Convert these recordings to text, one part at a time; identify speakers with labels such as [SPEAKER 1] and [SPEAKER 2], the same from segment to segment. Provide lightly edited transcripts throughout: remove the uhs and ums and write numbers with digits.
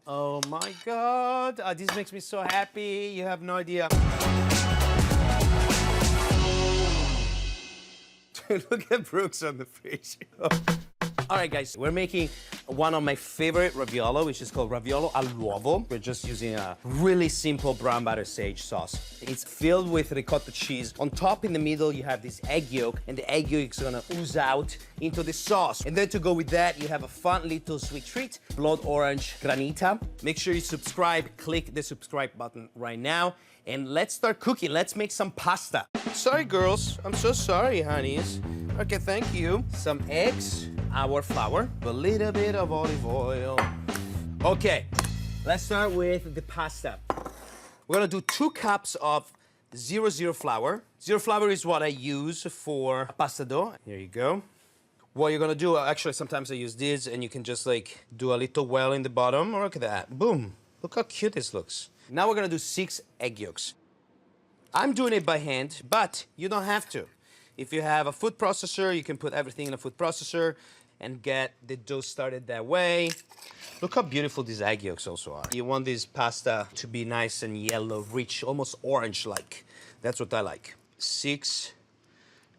[SPEAKER 1] Oh my God, this makes me so happy. You have no idea. Look at Brooks on the fridge. All right, guys, we're making one of my favorite raviolo, which is called Raviolo al Uovo. We're just using a really simple brown butter sage sauce. It's filled with ricotta cheese. On top, in the middle, you have this egg yolk, and the egg yolk is gonna ooze out into the sauce. And then to go with that, you have a fun little sweet treat, Blood Orange Granita. Make sure you subscribe, click the subscribe button right now, and let's start cooking. Let's make some pasta. Sorry, girls. I'm so sorry, honeys. Okay, thank you. Some eggs, our flour, a little bit of olive oil. Okay, let's start with the pasta. We're gonna do 2 cups of 00 flour. 0 flour is what I use for pasta dough. Here you go. What you're gonna do, actually, sometimes I use this, and you can just like do a little well in the bottom. Look at that, boom. Look how cute this looks. Now we're gonna do 6 egg yolks. I'm doing it by hand, but you don't have to. If you have a food processor, you can put everything in a food processor and get the dough started that way. Look how beautiful these egg yolks also are. You want this pasta to be nice and yellow, rich, almost orange-like. That's what I like. 6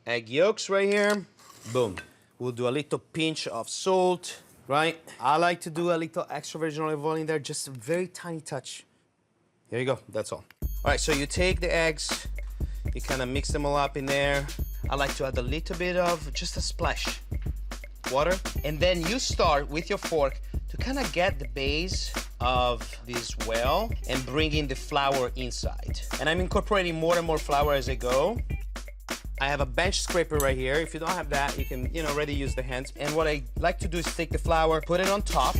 [SPEAKER 1] egg yolks right here. Boom. We'll do a little pinch of salt, right? I like to do a little extra virgin olive oil in there, just a very tiny touch. Here you go, that's all. All right, so you take the eggs, you kind of mix them all up in there. I like to add a little bit of, just a splash, water. And then you start with your fork to kind of get the base of this well and bring in the flour inside. And I'm incorporating more and more flour as I go. I have a bench scraper right here. If you don't have that, you can, already use the hands. And what I like to do is take the flour, put it on top,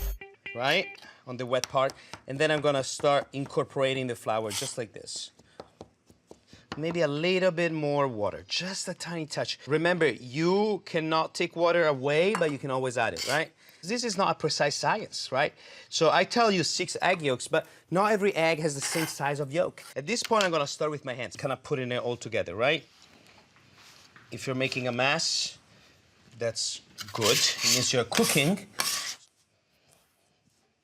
[SPEAKER 1] right? On the wet part. And then I'm gonna start incorporating the flour just like this. Maybe a little bit more water, just a tiny touch. Remember, you cannot take water away, but you can always add it, right? This is not a precise science, right? So I tell you 6 egg yolks, but not every egg has the same size of yolk. At this point, I'm gonna start with my hands, kind of putting it all together, right? If you're making a mess, that's good. It means you're cooking.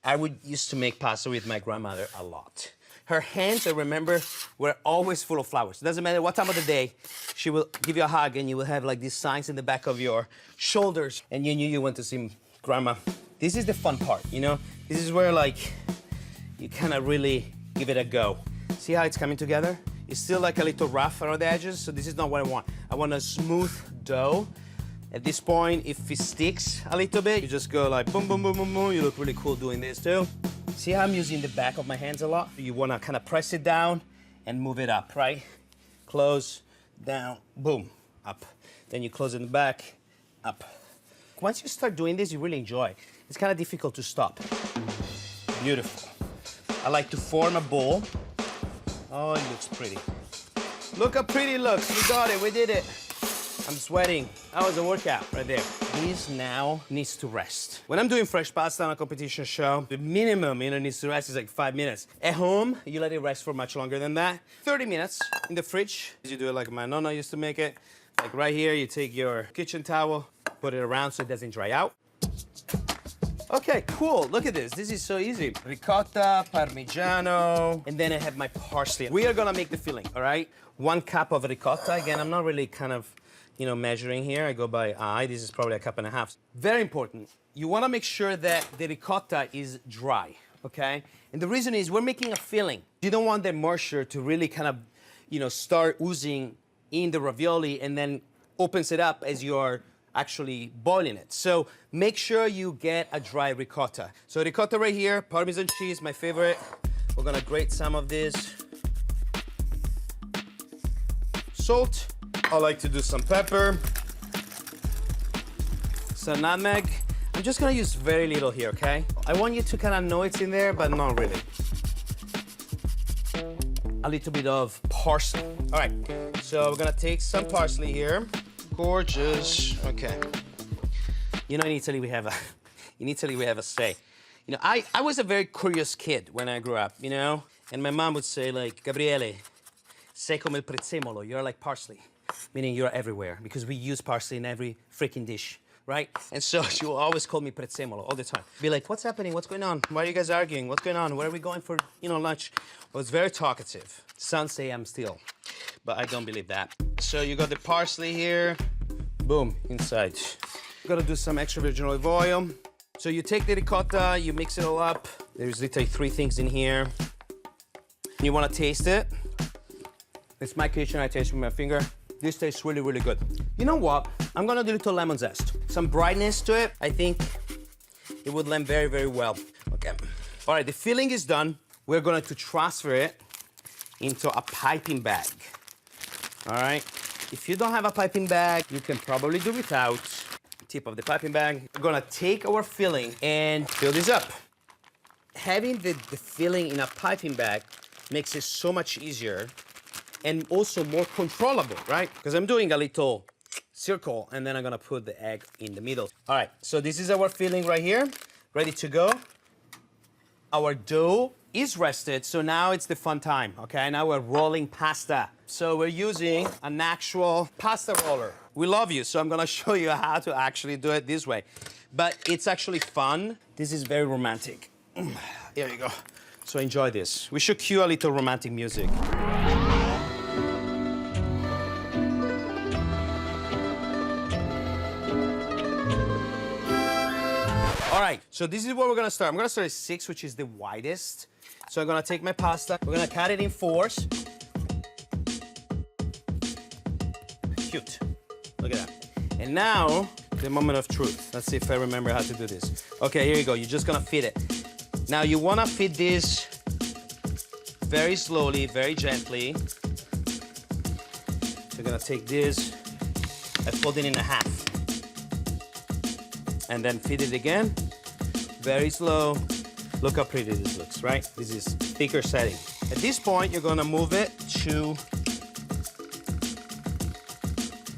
[SPEAKER 1] I used to make pasta with my grandmother a lot. Her hands, I remember, were always full of flowers. It doesn't matter what time of the day, she will give you a hug and you will have like these signs in the back of your shoulders and you knew you went to see grandma. This is the fun part, This is where like, you kind of really give it a go. See how it's coming together? It's still like a little rough around the edges, so this is not what I want. I want a smooth dough. At this point, if it sticks a little bit, you just go like boom, boom, boom, boom, boom. You look really cool doing this too. See how I'm using the back of my hands a lot? You wanna kind of press it down and move it up, right? Close, down, boom, up. Then you close in the back, up. Once you start doing this, you really enjoy. It's kind of difficult to stop. Beautiful. I like to form a bowl. Oh, it looks pretty. Look how pretty it looks. We got it, we did it. I'm sweating. That was a workout right there. This now needs to rest. When I'm doing fresh pasta on a competition show, the minimum it needs to rest is like 5 minutes. At home, you let it rest for much longer than that. 30 minutes in the fridge. You do it like my nonna used to make it. Like right here, you take your kitchen towel, put it around so it doesn't dry out. Okay, cool. Look at this. This is so easy. Ricotta, Parmigiano, and then I have my parsley. We are gonna make the filling, all right? 1 cup of ricotta. Again, I'm not really kind of measuring here. I go by eye. This is probably 1.5 cups. Very important. You want to make sure that the ricotta is dry, okay? And the reason is we're making a filling. You don't want the moisture to really kind of, start oozing in the ravioli and then opens it up as you're actually boiling it. So make sure you get a dry ricotta. So ricotta right here, Parmesan cheese, my favorite. We're gonna grate some of this. Salt. I like to do some pepper, some nutmeg. I'm just gonna use very little here, okay? I want you to kind of know it's in there, but not really. A little bit of parsley. All right, so we're gonna take some parsley here. Gorgeous, okay. In Italy we have a say. I was a very curious kid when I grew up, And my mom would say like, Gabriele, sei come il prezzemolo, you're like parsley. Meaning you're everywhere, because we use parsley in every freaking dish. right? And so she will always call me prezzemolo all the time. Be like, what's happening? What's going on? Why are you guys arguing? What's going on? Where are we going for, lunch? I was very talkative. Some say I'm still, but I don't believe that. So you got the parsley here. Boom, inside. You gotta do some extra virgin olive oil. So you take the ricotta, you mix it all up. There's literally 3 things in here. You wanna taste it. It's my kitchen, I taste with my finger. This tastes really, really good. You know what? I'm gonna do a little lemon zest. Some brightness to it. I think it would blend very, very well. Okay. All right, the filling is done. We're going to transfer it into a piping bag. All right. If you don't have a piping bag, you can probably do without. Tip of the piping bag. We're gonna take our filling and fill this up. Having the filling in a piping bag makes it so much easier and also more controllable, right? Because I'm doing a little circle and then I'm gonna put the egg in the middle. All right, so this is our filling right here, ready to go. Our dough is rested, so now it's the fun time, okay? Now we're rolling pasta. So we're using an actual pasta roller. We love you, so I'm gonna show you how to actually do it this way. But it's actually fun. This is very romantic. Here you go. So enjoy this. We should cue a little romantic music. All right, so this is what we're gonna start. I'm gonna start at 6, which is the widest. So I'm gonna take my pasta, we're gonna cut it in 4s. Cute, look at that. And now, the moment of truth. Let's see if I remember how to do this. Okay, here you go, you're just gonna feed it. Now you wanna feed this very slowly, very gently. So you're gonna take this and fold it in half. And then feed it again, very slow. Look how pretty this looks, right? This is thicker setting. At this point, you're gonna move it to,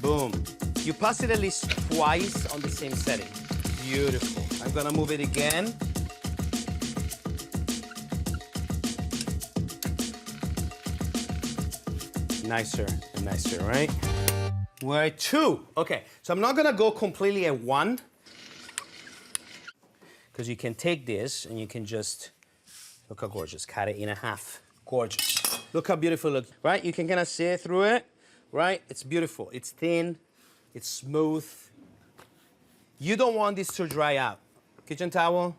[SPEAKER 1] boom. You pass it at least twice on the same setting. Beautiful. I'm gonna move it again. Nicer and nicer, right? We're at 2. Okay, so I'm not gonna go completely at 1, because you can take this and you can just, look how gorgeous, cut it in half. Gorgeous. Look how beautiful it looks, right? You can kind of see through it, right? It's beautiful. It's thin, it's smooth. You don't want this to dry out. Kitchen towel,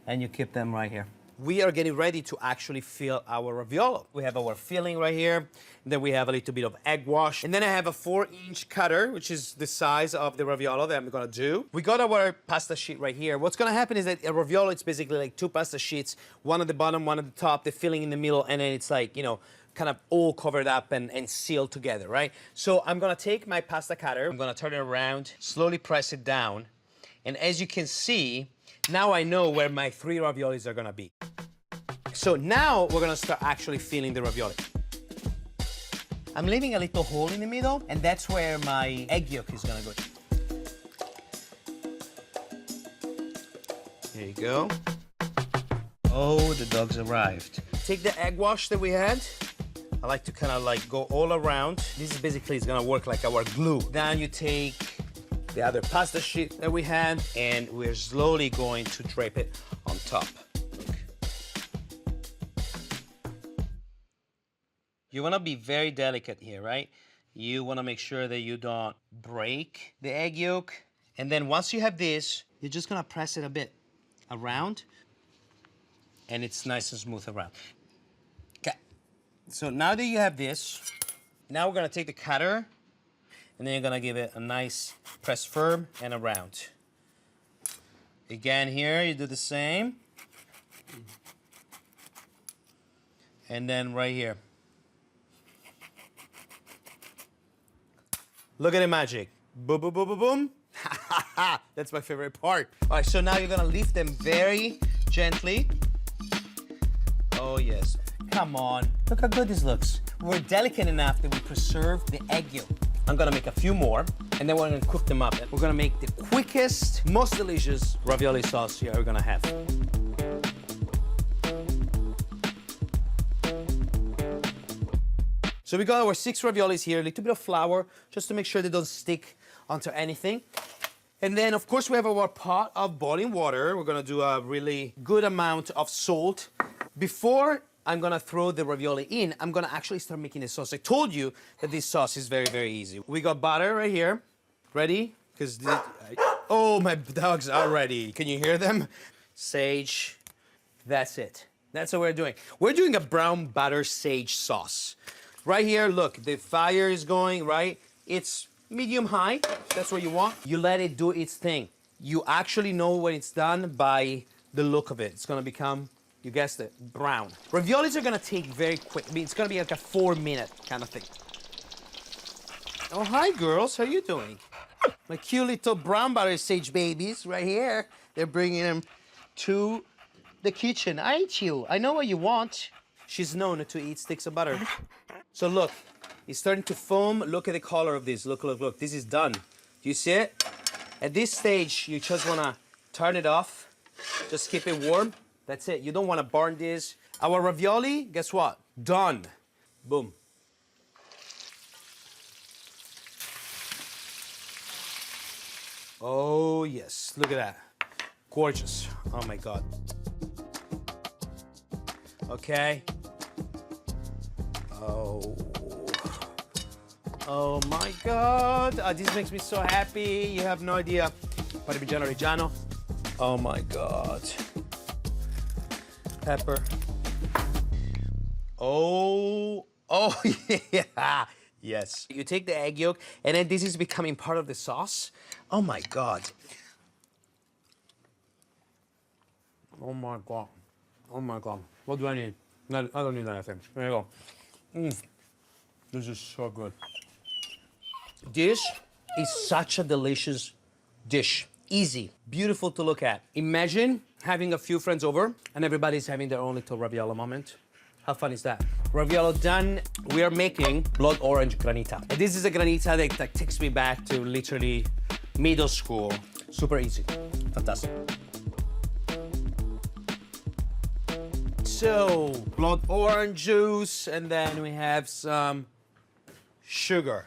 [SPEAKER 1] and you keep them right here. We are getting ready to actually fill our raviolo. We have our filling right here, and then we have a little bit of egg wash. And then I have a 4-inch cutter, which is the size of the raviolo that I'm gonna do. We got our pasta sheet right here. What's gonna happen is that a raviolo, it's basically like 2 pasta sheets, one at the bottom, one at the top, the filling in the middle, and then it's like, kind of all covered up and sealed together, right? So I'm gonna take my pasta cutter, I'm gonna turn it around, slowly press it down, and as you can see, now I know where my 3 raviolis are gonna be. So now we're gonna start actually filling the ravioli. I'm leaving a little hole in the middle, and that's where my egg yolk is gonna go. There you go. Oh, the dogs arrived. Take the egg wash that we had. I like to kind of like go all around. This is basically is gonna work like our glue. Then you take the other pasta sheet that we had, and we're slowly going to drape it on top. Look. You wanna be very delicate here, right? You wanna make sure that you don't break the egg yolk. And then once you have this, you're just gonna press it a bit around, and it's nice and smooth around. Okay, so now that you have this, now we're gonna take the cutter, and then you're gonna give it a nice press firm and around. Again here, you do the same. And then right here. Look at the magic. Boom, boom, boom, boom, boom. That's my favorite part. All right, so now you're gonna lift them very gently. Oh yes, come on. Look how good this looks. We're delicate enough that we preserve the egg yolk. I'm gonna make a few more, and then we're gonna cook them up. We're gonna make the quickest, most delicious ravioli sauce you're ever gonna have. So we got our 6 raviolis here, a little bit of flour, just to make sure they don't stick onto anything. And then, of course, we have our pot of boiling water. We're gonna do a really good amount of salt. Before I'm gonna throw the ravioli in, I'm gonna actually start making the sauce. I told you that this sauce is very, very easy. We got butter right here. Ready? Because oh, my dogs are ready. Can you hear them? Sage. That's it. That's what we're doing. We're doing a brown butter sage sauce. Right here, look, the fire is going, right? It's medium high. That's what you want. You let it do its thing. You actually know when it's done by the look of it. It's gonna become, you guessed it, brown. Raviolis are gonna take very quick. I mean, it's gonna be like a 4-minute kind of thing. Oh, hi, girls. How you doing? My cute little brown butter sage babies right here. They're bringing them to the kitchen. I ate you. I know what you want. She's known to eat sticks of butter. So look, it's starting to foam. Look at the color of this. Look, look, look. This is done. Do you see it? At this stage, you just want to turn it off. Just keep it warm. That's it. You don't want to burn this. Our ravioli, guess what? Done. Boom. Oh, yes. Look at that. Gorgeous. Oh, my God. Okay. Oh. Oh, my God. This makes me so happy. You have no idea. Parmigiano Reggiano. Oh, my God. Pepper. Oh. Oh, yeah. Yes. You take the egg yolk, and then this is becoming part of the sauce. Oh, my God. Oh, my God. Oh, my God. What do I need? No, I don't need anything. There you go. This is so good. This is such a delicious dish. Easy, beautiful to look at. Imagine having a few friends over and everybody's having their own little raviolo moment. How fun is that? Raviolo done. We are making Blood Orange Granita. And this is a granita that takes me back to literally middle school. Super easy. Fantastic. So, blood orange juice, and then we have some sugar.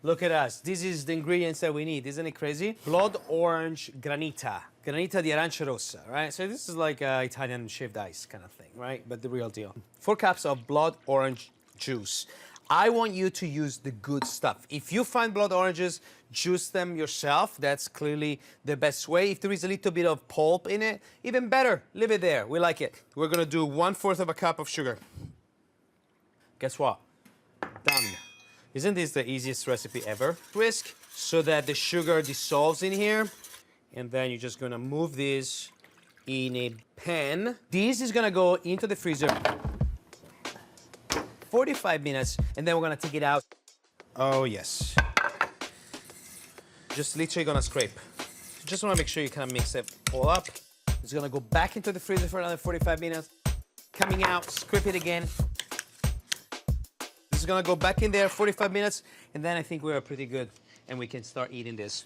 [SPEAKER 1] Look at us. This is the ingredients that we need. Isn't it crazy? Blood orange granita. Granita di arancia rossa, right? So this is like Italian shaved ice kind of thing, right? But the real deal. 4 cups of blood orange juice. I want you to use the good stuff. If you find blood oranges, juice them yourself. That's clearly the best way. If there is a little bit of pulp in it, even better. Leave it there. We like it. We're gonna do 1/4 of a cup of sugar. Guess what? Done. Isn't this the easiest recipe ever? Whisk so that the sugar dissolves in here. And then you're just gonna move this in a pan. This is gonna go into the freezer 45 minutes, and then we're gonna take it out. Oh, yes. Just literally gonna scrape. Just wanna make sure you kind of mix it all up. It's gonna go back into the freezer for another 45 minutes. Coming out, scrape it again. This is gonna go back in there 45 minutes, and then I think we're pretty good, and we can start eating this.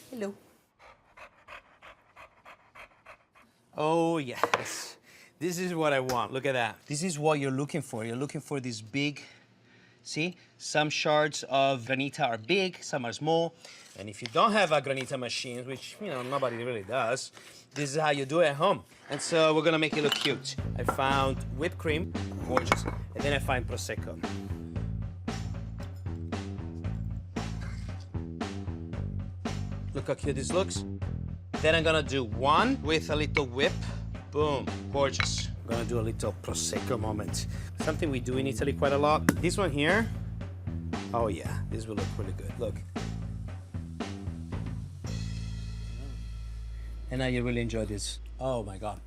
[SPEAKER 1] Hello. Oh, yes. This is what I want. Look at that. This is what you're looking for. You're looking for this big, see? Some shards of granita are big, some are small. And if you don't have a granita machine, which, you know, nobody really does, this is how you do it at home. And so we're gonna make it look cute. I found whipped cream, gorgeous. And then I find Prosecco. Look how cute this looks. Then I'm gonna do one with a little whip. Boom, gorgeous. I'm gonna do a little Prosecco moment. Something we do in Italy quite a lot. This one here, oh yeah, this will look really good, look. And now you really enjoy this. Oh my God.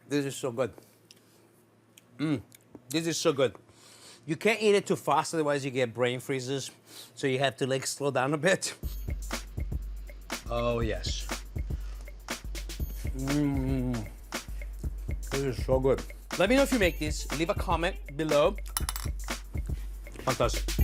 [SPEAKER 1] This is so good. This is so good. You can't eat it too fast, otherwise you get brain freezes. So you have to like slow down a bit. Oh yes. This is so good. Let me know if you make this. Leave a comment below. Fantastic.